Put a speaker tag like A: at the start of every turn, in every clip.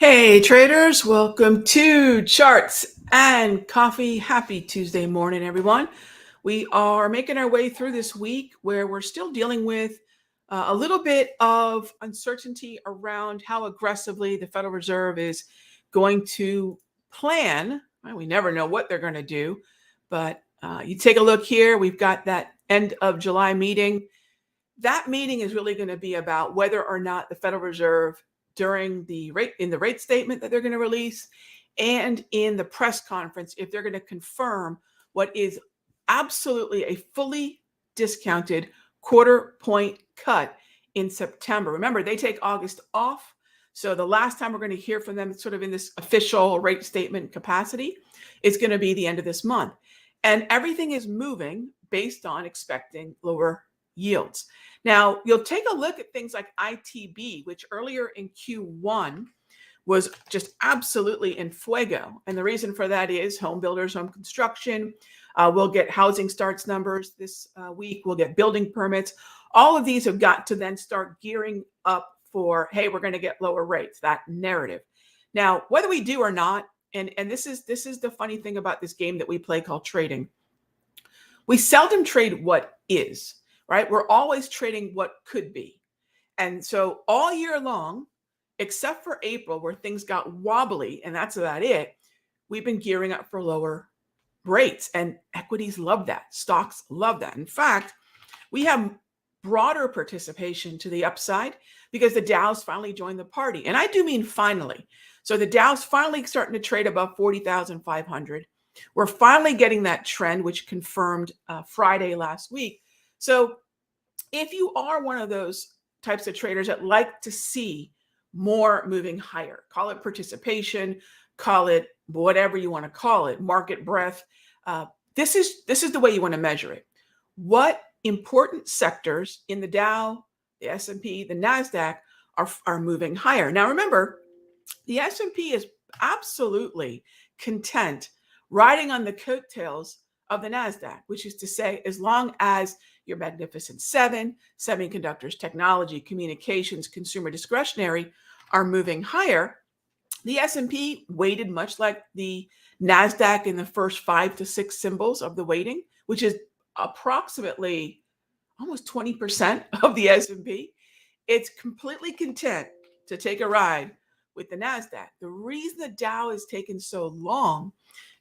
A: Hey traders, welcome to Charts and Coffee. Happy Tuesday morning, everyone. We are making our way through this week where we're still dealing with a little bit of uncertainty around how aggressively the Federal Reserve is going to plan. Well, we never know what they're going to do, but you take a look here. We've got that end of July meeting. That meeting is really going to be about whether or not the Federal Reserve during the rate statement that they're going to release and in the press conference, if they're going to confirm what is absolutely a fully discounted quarter point cut in September. Remember, they take August off. So the last time we're going to hear from them sort of in this official rate statement capacity is going to be the end of this month. And everything is moving based on expecting lower yields. Now, you'll take a look at things like ITB, which earlier in Q1 was just absolutely in fuego. And the reason for that is home builders, home construction. We'll get housing starts numbers this week. We'll get building permits. All of these have got to then start gearing up for, hey, we're going to get lower rates, that narrative. Now, whether we do or not, and this is the funny thing about this game that we play called trading. We seldom trade what is. Right? We're always trading what could be. And so all year long, except for April, where things got wobbly, and that's about it, we've been gearing up for lower rates. And equities love that. Stocks love that. In fact, we have broader participation to the upside because the Dow's finally joined the party. And I do mean finally. So the Dow's finally starting to trade above 40,500. We're finally getting that trend, which confirmed Friday last week. So if you are one of those types of traders that like to see more moving higher, call it participation, call it whatever you want to call it, market breadth, this is the way you want to measure it. What important sectors in the Dow, the S&P, the NASDAQ are moving higher? Now, remember, the S&P is absolutely content riding on the coattails of the NASDAQ, which is to say, as long as your Magnificent Seven, semiconductors, technology, communications, consumer discretionary are moving higher, the S&P weighted much like the NASDAQ in the first 5 to 6 symbols of the weighting, which is approximately almost 20% of the S&P. It's completely content to take a ride with the NASDAQ. The reason the Dow is taking so long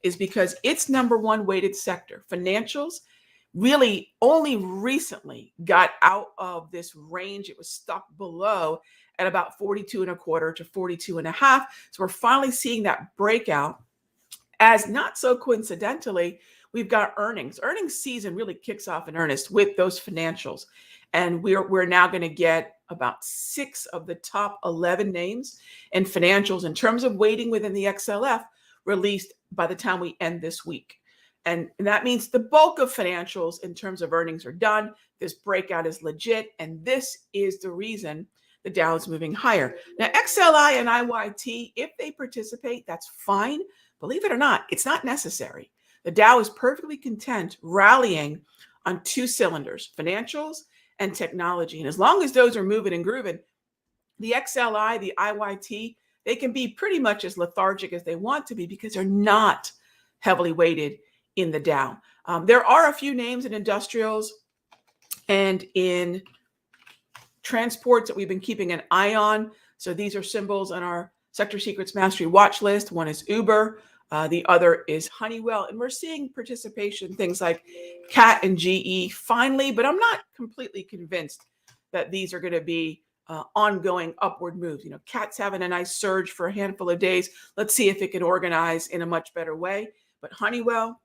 A: is because its number one weighted sector, financials, really only recently got out of this range. It was stuck below at about 42.25 to 42.5. So we're finally seeing that breakout. As not so coincidentally, we've got earnings. Earnings season really kicks off in earnest with those financials. And we're now going to get about 6 of the top 11 names in financials in terms of weighting within the XLF released by the time we end this week. And that means the bulk of financials in terms of earnings are done. This breakout is legit. And this is the reason the Dow is moving higher. Now, XLI and IYT, if they participate, that's fine. Believe it or not, it's not necessary. The Dow is perfectly content rallying on 2 cylinders, financials and technology. And as long as those are moving and grooving, the XLI, the IYT, they can be pretty much as lethargic as they want to be because they're not heavily weighted in the Dow. There are a few names in industrials and in transports that we've been keeping an eye on. So these are symbols on our Sector Secrets Mastery watch list. One is Uber. The other is Honeywell. And we're seeing participation, things like CAT and GE finally, but I'm not completely convinced that these are going to be ongoing upward moves. You know, CAT's having a nice surge for a handful of days. Let's see if it can organize in a much better way. But Honeywell,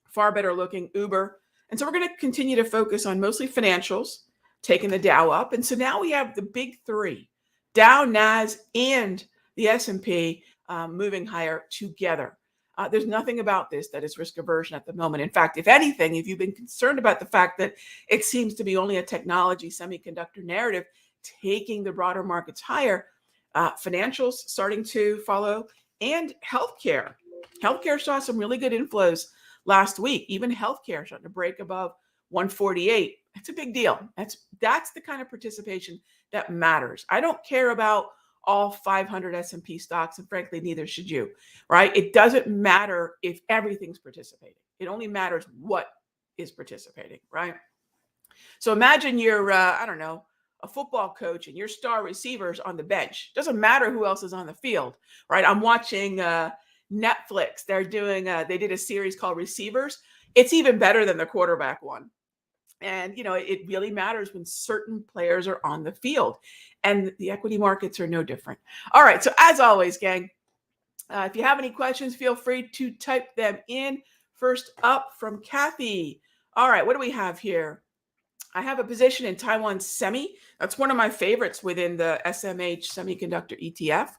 A: far better looking, Uber. And so we're going to continue to focus on mostly financials, taking the Dow up. And so now we have the big 3, Dow, NAS, and the S&P moving higher together. There's nothing about this that is risk aversion at the moment. In fact, if anything, if you've been concerned about the fact that it seems to be only a technology semiconductor narrative taking the broader markets higher, financials starting to follow, and healthcare. Healthcare saw some really good inflows last week. Even healthcare starting to break above 148. That's a big deal. That's the kind of participation that matters. I don't care about all 500 S&P stocks, and frankly, neither should you, right? It doesn't matter if everything's participating. It only matters what is participating, right? So imagine you're, I don't know, a football coach and your star receivers on the bench. Doesn't matter who else is on the field, right? I'm watching Netflix. They're doing, they did a series called Receivers. It's even better than the quarterback one. And, it really matters when certain players are on the field. And the equity markets are no different. All right. So as always, gang, if you have any questions, feel free to type them in. First up from Kathy. All right. What do we have here? I have a position in Taiwan Semi. That's one of my favorites within the SMH Semiconductor ETF.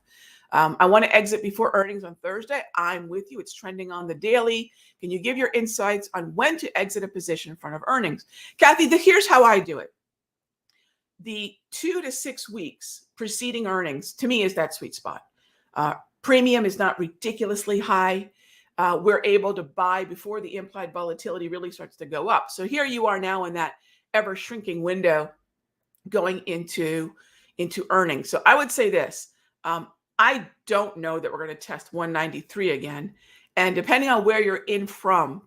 A: I want to exit before earnings on Thursday. I'm with you. It's trending on the daily. Can you give your insights on when to exit a position in front of earnings? Kathy, here's how I do it. The 2 to 6 weeks preceding earnings, to me, is that sweet spot. Premium is not ridiculously high. We're able to buy before the implied volatility really starts to go up. So here you are now in that ever shrinking window going into earnings. So I would say this. I don't know that we're going to test 193 again. And depending on where you're in from,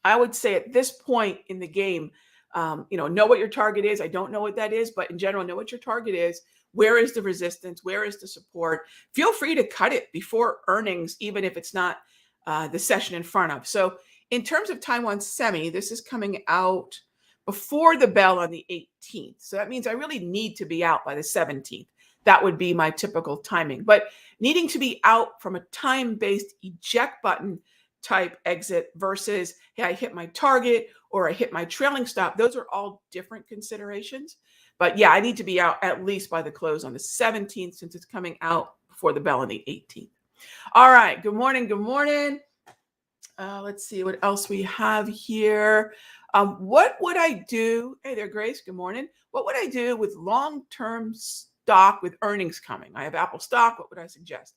A: I would say at this point in the game, know what your target is. I don't know what that is, but in general, know what your target is. Where is the resistance? Where is the support? Feel free to cut it before earnings, even if it's not the session in front of. So in terms of Taiwan Semi, this is coming out before the bell on the 18th. So that means I really need to be out by the 17th. That would be my typical timing. But needing to be out from a time-based eject button type exit versus, hey, I hit my target or I hit my trailing stop, those are all different considerations. But yeah, I need to be out at least by the close on the 17th since it's coming out before the bell on the 18th. All right. Good morning. Good morning. Let's see what else we have here. What would I do? Hey there, Grace. Good morning. What would I do with long-term stock with earnings coming? I have Apple stock. What would I suggest?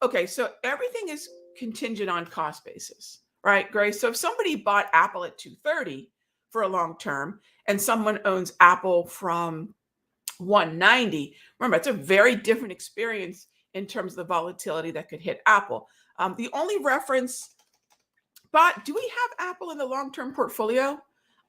A: Okay, so everything is contingent on cost basis, right, Grace? So if somebody bought Apple at 230 for a long term and someone owns Apple from 190, remember, it's a very different experience in terms of the volatility that could hit Apple. The only reference, but do we have Apple in the long-term portfolio?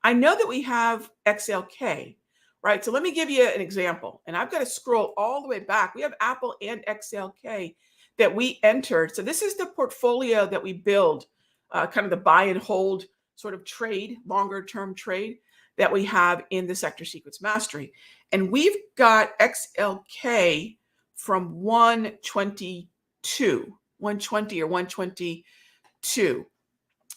A: I know that we have XLK, right? So let me give you an example. And I've got to scroll all the way back. We have Apple and XLK that we entered. So this is the portfolio that we build, kind of the buy and hold sort of trade, longer term trade that we have in the Sector Secrets Mastery. And we've got XLK from 122, 120 or 122.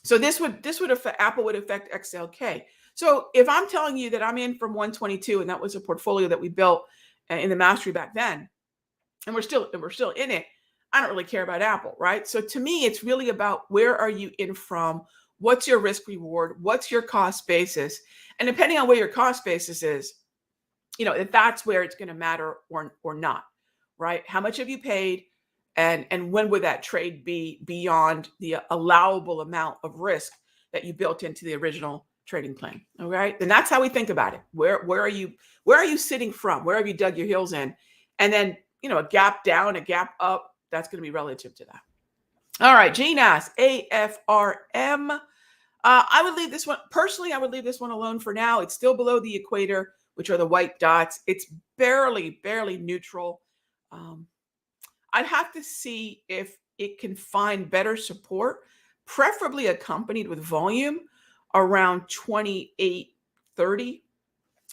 A: So this would affect, Apple would affect XLK. So if I'm telling you that I'm in from 122, and that was a portfolio that we built in the Mastery back then, and we're still in it, I don't really care about Apple, right? So to me, it's really about where are you in from? What's your risk reward? What's your cost basis? And depending on where your cost basis is, if that's where it's going to matter or not, right? How much have you paid? And when would that trade be beyond the allowable amount of risk that you built into the original trading plan? All right. And that's how we think about it. Where are you sitting from? Where have you dug your heels in? And then, a gap down, a gap up, that's going to be relative to that. All right. GNAS, AFRM. I would leave this one, personally, I would leave this one alone for now. It's still below the equator, which are the white dots. It's barely neutral. I'd have to see if it can find better support, preferably accompanied with volume around 28.30.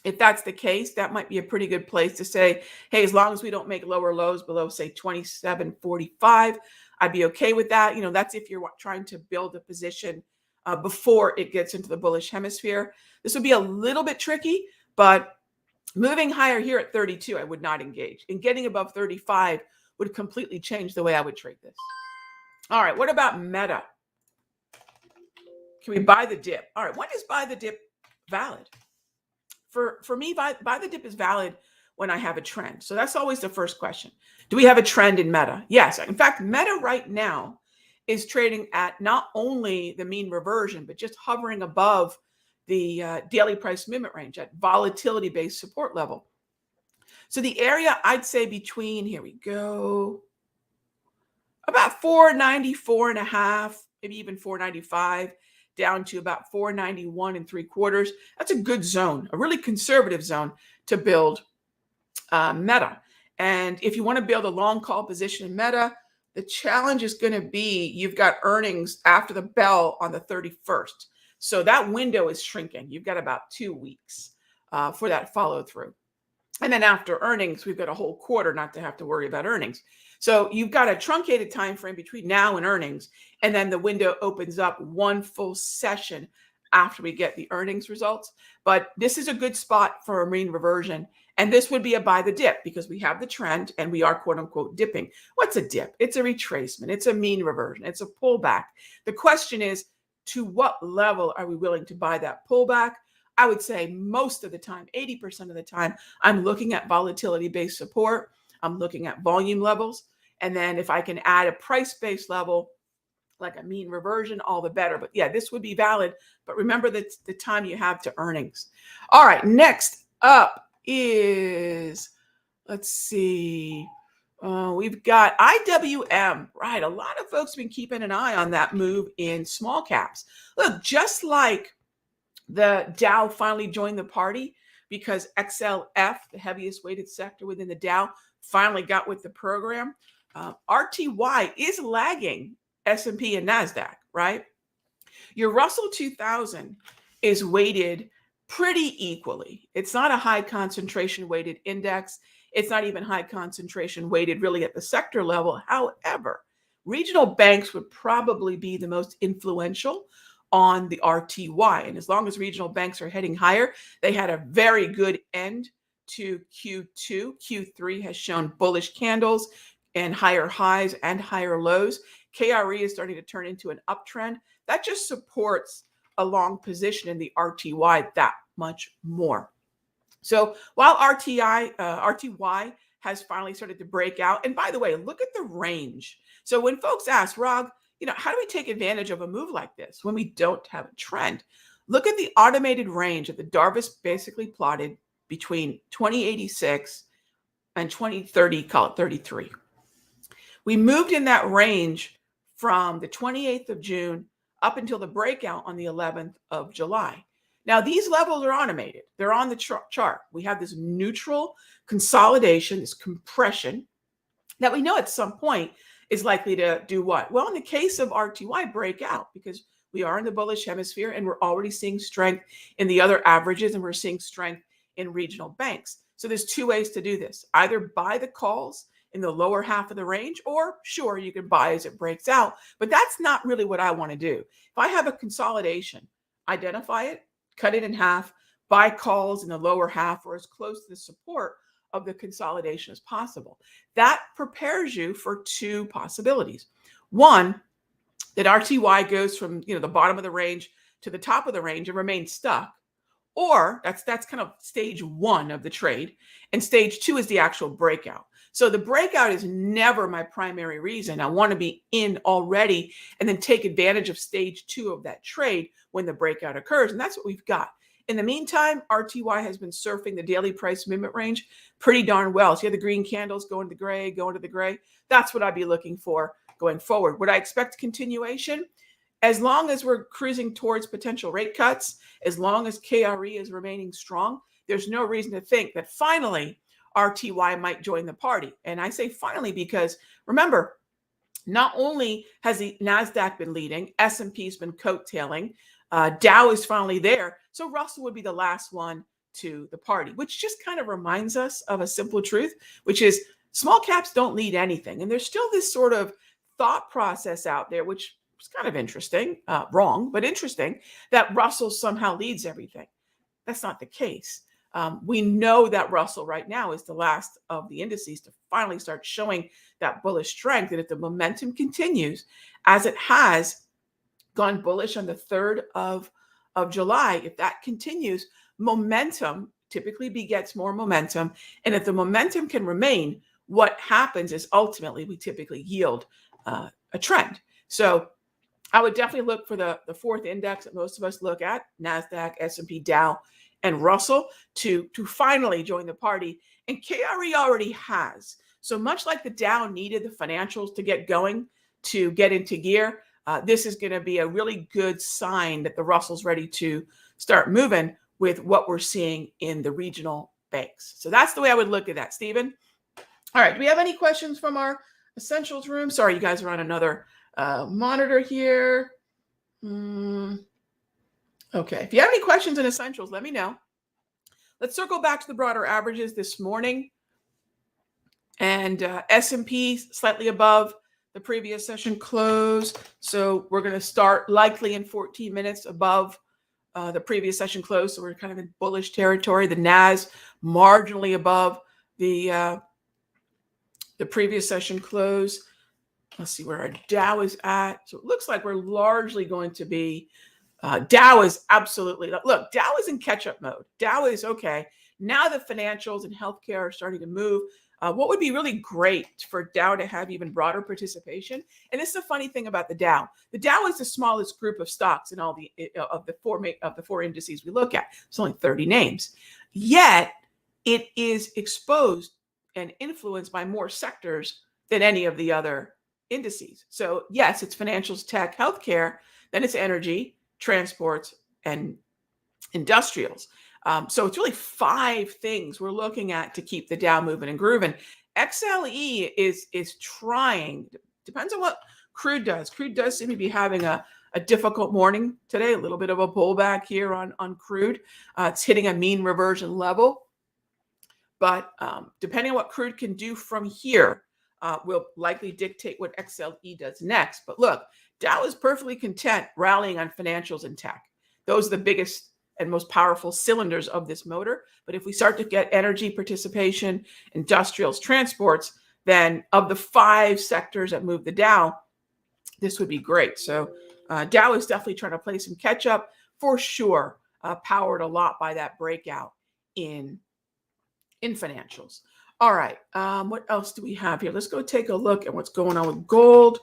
A: If that's the case, that might be a pretty good place to say, hey, as long as we don't make lower lows below, say, 27.45, I'd be okay with that. That's if you're trying to build a position before it gets into the bullish hemisphere. This would be a little bit tricky, but moving higher here at 32, I would not engage. And getting above 35 would completely change the way I would trade this. All right, what about Meta? Can we buy the dip? All right, when is buy the dip valid? For me, buy the dip is valid when I have a trend. So that's always the first question. Do we have a trend in Meta? Yes. In fact, Meta right now is trading at not only the mean reversion, but just hovering above the daily price movement range at volatility based support level. So the area I'd say between, here we go, about 494 and a half, maybe even 495, down to about 491 and three quarters. That's a good zone, a really conservative zone to build Meta. And if you want to build a long call position in Meta, the challenge is going to be you've got earnings after the bell on the 31st. So that window is shrinking. You've got about 2 weeks for that follow through. And then after earnings, we've got a whole quarter not to have to worry about earnings. So you've got a truncated time frame between now and earnings, and then the window opens up one full session after we get the earnings results. But this is a good spot for a mean reversion. And this would be a buy the dip because we have the trend and we are quote unquote dipping. What's a dip? It's a retracement. It's a mean reversion. It's a pullback. The question is, to what level are we willing to buy that pullback? I would say most of the time, 80% of the time, I'm looking at volatility-based support. I'm looking at volume levels. And then if I can add a price-based level, like a mean reversion, all the better. But yeah, this would be valid. But remember that the time you have to earnings. All right, next up is, let's see, we've got IWM, right? A lot of folks have been keeping an eye on that move in small caps. Look, just like the Dow finally joined the party because XLF, the heaviest weighted sector within the Dow, finally got with the program. RTY is lagging S&P and NASDAQ, right? Your Russell 2000 is weighted pretty equally. It's not a high concentration weighted index. It's not even high concentration weighted really at the sector level. However, regional banks would probably be the most influential on the RTY. And as long as regional banks are heading higher, they had a very good end to Q2. Q3 has shown bullish candles and higher highs and higher lows. KRE is starting to turn into an uptrend. That just supports a long position in the RTY that much more. So while RTY has finally started to break out, and by the way, look at the range. So when folks ask, Rog, how do we take advantage of a move like this when we don't have a trend? Look at the automated range that the Darvis basically plotted between 2086 and 2030, call it 33. We moved in that range from the 28th of June up until the breakout on the 11th of July. Now, these levels are automated. They're on the chart. We have this neutral consolidation, this compression that we know at some point is likely to do what? Well, in the case of RTY, break out because we are in the bullish hemisphere and we're already seeing strength in the other averages and we're seeing strength in regional banks. So there's two ways to do this. Either buy the calls in the lower half of the range, or sure, you can buy as it breaks out, but that's not really what I want to do. If I have a consolidation, identify it, cut it in half, buy calls in the lower half or as close to the support of the consolidation as possible. That prepares you for two possibilities. One, that RTY goes from the bottom of the range to the top of the range and remains stuck. Or that's kind of stage one of the trade. And stage two is the actual breakout. So the breakout is never my primary reason. I want to be in already and then take advantage of stage two of that trade when the breakout occurs. And that's what we've got. In the meantime, RTY has been surfing the daily price movement range pretty darn well. So you have the green candles going to the gray, going to the gray. That's what I'd be looking for going forward. Would I expect continuation? As long as we're cruising towards potential rate cuts, as long as KRE is remaining strong, there's no reason to think that finally RTY might join the party. And I say finally because remember, not only has the NASDAQ been leading, S&P's been coattailing, Dow is finally there. So Russell would be the last one to the party, which just kind of reminds us of a simple truth, which is small caps don't lead anything. And there's still this sort of thought process out there, which is kind of interesting, wrong, but interesting, that Russell somehow leads everything. That's not the case. We know that Russell right now is the last of the indices to finally start showing that bullish strength. And if the momentum continues, as it has gone bullish on the 3rd of July, if that continues, momentum typically begets more momentum. And if the momentum can remain, what happens is ultimately we typically yield a trend. So I would definitely look for the fourth index that most of us look at, NASDAQ, S&P, Dow, and Russell, to finally join the party. And KRE already has. So much like the Dow needed the financials to get going, to get into gear, this is going to be a really good sign that the Russell's ready to start moving with what we're seeing in the regional banks. So that's the way I would look at that, Stephen. All right. Do we have any questions from our essentials room? Sorry, you guys are on another monitor here. Okay. If you have any questions in essentials, let me know. Let's circle back to the broader averages this morning. And S&P slightly above the previous session close. So we're going to start likely in 14 minutes above the previous session close. So we're kind of in bullish territory. The NAS marginally above the previous session close. Let's see where our Dow is at. So it looks like we're largely going to be, Dow is absolutely, look, Dow is in catch-up mode. Dow is okay. Now the financials and healthcare are starting to move. What would be really great for Dow to have even broader participation? And this is the funny thing about the Dow. The Dow is the smallest group of stocks in all of the four indices we look at. It's only 30 names. Yet it is exposed and influenced by more sectors than any of the other indices. So yes, it's financials, tech, healthcare, then it's energy, transports, and industrials. So it's really 5 things we're looking at to keep the Dow moving and grooving. XLE is trying, depends on what crude does. Crude does seem to be having a difficult morning today, a little bit of a pullback here on crude. It's hitting a mean reversion level. But depending on what crude can do from here, will likely dictate what XLE does next. But look, Dow is perfectly content rallying on financials and tech. Those are the biggest and most powerful cylinders of this motor. But if we start to get energy participation, industrials, transports, then of the 5 sectors that move the Dow, this would be great. So Dow is definitely trying to play some catch up for sure, powered a lot by that breakout in financials. All right. What else do we have here? Let's go take a look at what's going on with gold.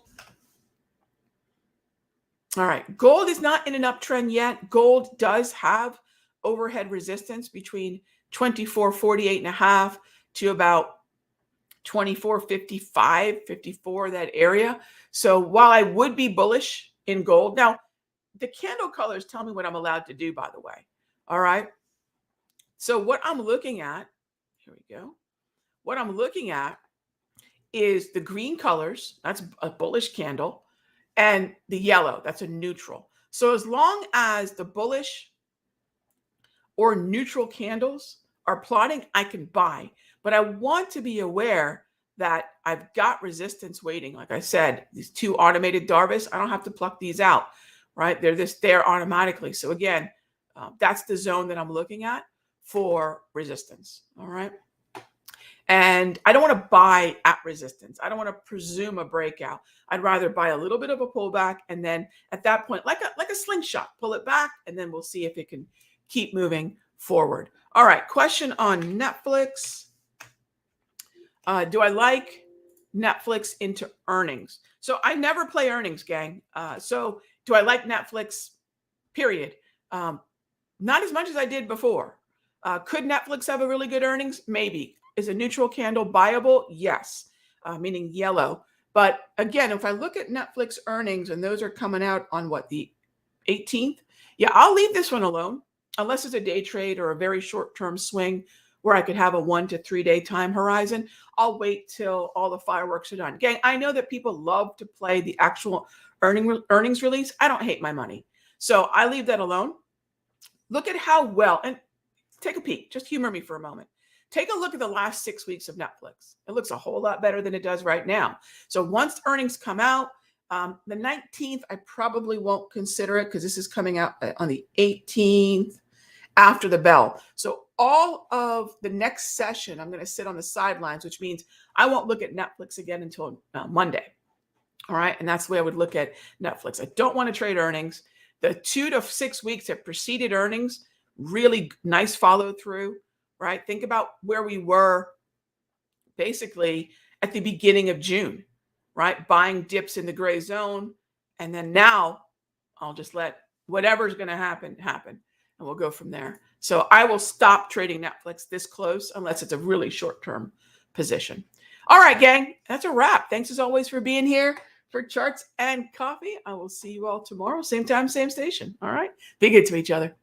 A: All right. Gold is not in an uptrend yet. Gold does have overhead resistance between 24.48.5 to about 24.55, 54, that area. So while I would be bullish in gold, now the candle colors tell me what I'm allowed to do, by the way. All right. So what I'm looking at, here we go. What I'm looking at is the green colors, that's a bullish candle, and the yellow, that's a neutral. So as long as the bullish or neutral candles are plotting, I can buy. But I want to be aware that I've got resistance waiting. Like I said, these 2 automated Darvis, I don't have to pluck these out, right? They're just there automatically. So again, that's the zone that I'm looking at for resistance, all right? And I don't want to buy at resistance. I don't want to presume a breakout. I'd rather buy a little bit of a pullback, and then at that point, like a slingshot, pull it back, and then we'll see if it can keep moving forward. All right, question on Netflix. Do I like Netflix into earnings? So I never play earnings, gang. So do I like Netflix, period? Not as much as I did before. Could Netflix have a really good earnings? Maybe. Is a neutral candle buyable? Yes, meaning yellow. But again, if I look at Netflix earnings, and those are coming out on what, the 18th? Yeah, I'll leave this one alone, unless it's a day trade or a very short-term swing where I could have a 1 to 3 day time horizon. I'll wait till all the fireworks are done. Gang, I know that people love to play the actual earnings release. I don't hate my money. So I leave that alone. Look at how well, and take a peek, just humor me for a moment. Take a look at the last 6 weeks of Netflix. It looks a whole lot better than it does right now. So once earnings come out, the 19th, I probably won't consider it because this is coming out on the 18th after the bell. So all of the next session, I'm going to sit on the sidelines, which means I won't look at Netflix again until Monday. All right. And that's the way I would look at Netflix. I don't want to trade earnings. The 2 to 6 weeks that preceded earnings, really nice follow through, right? Think about where we were basically at the beginning of June, right? Buying dips in the gray zone. And then now I'll just let whatever's going to happen, happen. And we'll go from there. So I will stop trading Netflix this close unless it's a really short-term position. All right, gang, that's a wrap. Thanks as always for being here for Charts and Coffee. I will see you all tomorrow, same time, same station. All right, be good to each other.